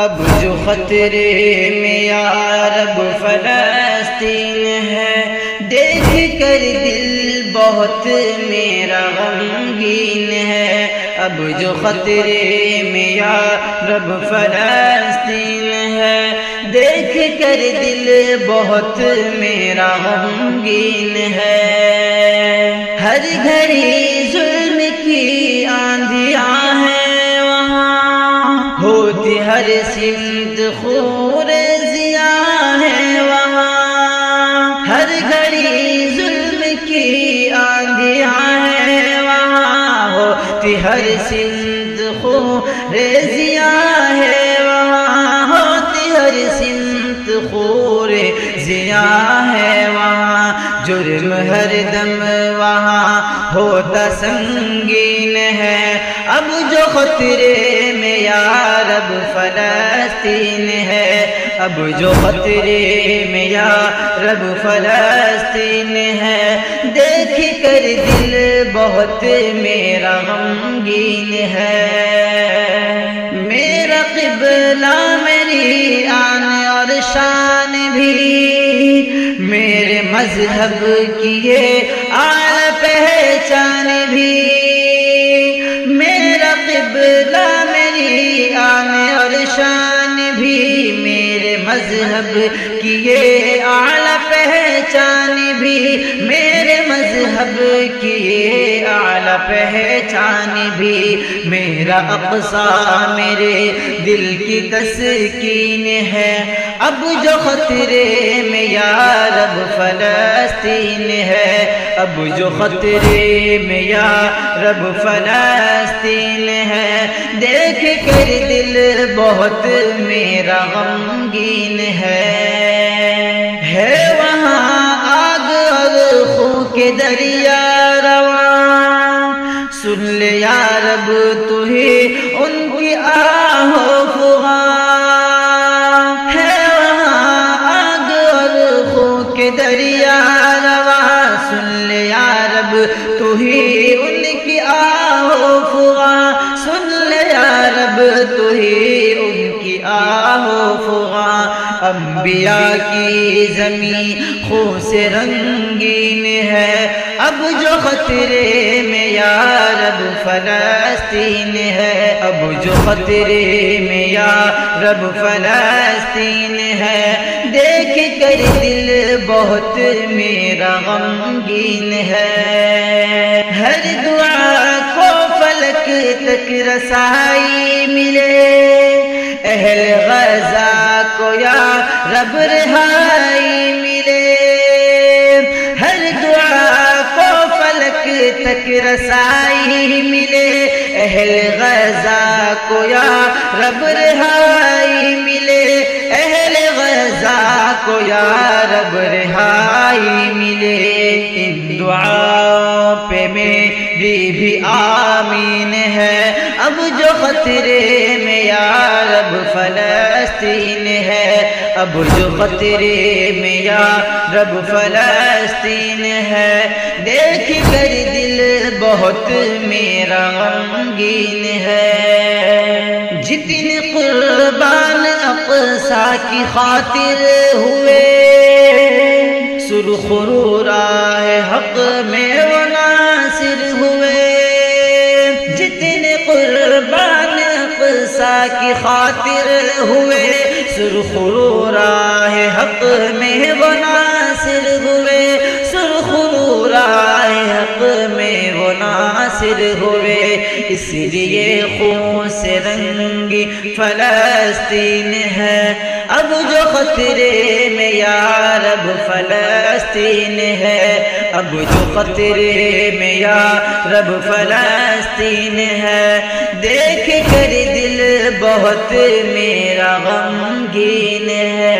اب جو خطرے میں یا رب فلسطین ہے، دیکھ کر دل بہت میرا غمگین ہے۔ اب جو خطرے میں یا رب فلسطین ہے، دیکھ کر دل بہت میرا غمگین ہے۔ ہر گھڑی ظلم کی آندھیاں ہیں وہاں، ہوتی ہر سمت خور ضیاء ہے وہاں۔ ہر گھڑی ظلم کی آندھیاں ہیں وہاں، ہوتی ہر سمت خور ضیاء ہے وہاں۔ ہوتی ہر سمت خور ضیاء ہے وہاں۔ جرم ہر دم وہاں ہوتا سنگین ہے۔ اب جو خطرے میں یا رب فلسطین ہے، اب جو خطرے میں یا رب فلسطین ہے، دیکھ کر دل بہت میرا غمگین ہے۔ میرا قبلہ میری آن اور شان بھی، میرے مذہب کی یہ اعلی پہچان بھی۔ میرا قبلہ میری آن اور شان بھی، میرے مذہب کی یہ اعلی پہچان بھی۔ میرے مذہب کی یہ اعلی پہچان بھی۔ میرا اقصیٰ میرے دل کی تسکین ہے۔ اب جو خطرے میں یا رب فلسطین ہے، اب جو خطرے میں یا رب فلسطین ہے، دیکھ کر دل بہت میرا غمگین ہے۔ وہاں آگ اور خون کے دریا رواں، سن لے یا رب تو ہی ان کی آہ و فغاں۔ ہے وہاں آگ اور خون کے دریا رواں، سن لے یا رب تو ہی ان کی آہ و فغاں۔ سن لے یا رب تو ہی ان کی آہ و فغاں۔ انبیاء کی زمین خون سے رنگین ہے، اب جو خطرے میں یا رب فلسطین ہے، اب جو خطرے میں یا رب فلسطین ہے، دیکھ کر دل بہت میرا غمگین ہے۔ ہر دعا کو فلک تک رسائی ملے، اہل غزہ کو یا رب رہائی ملے۔ ہر دعا کو فلک تک رسائی ملے، اہل غزہ کو یا رب رہائی ملے۔ اہل غزہ کو یا رب رہائی ملے۔ ان دعاؤں پہ میری بھی آمین ہے۔ اب جو خطرے میں یا رب فلسطین ہے، اب جو خطرے میں یا رب فلسطین ہے، دیکھ کر دل بہت میرا غمگین ہے۔ جتنے قربان اقصیٰ کی خاطر ہوئے، سرخ رو راہ حق میں وہ ناصر ہوئے۔ جتنے قربان اقصیٰ کی خاطر ہوئے، سرخ رو راہ حق میں وہ ناصر ہوئے۔ سرخ رو راہ حق میں وہ ناصر ہوئے۔ اس لیے خون سے رنگی فلسطین ہے، اب جو خطرے میں یا رب فلسطین ہے، اب جو خطرے میں یا رب فلسطین ہے، دیکھ کر دل بہت میرا غمگین ہے۔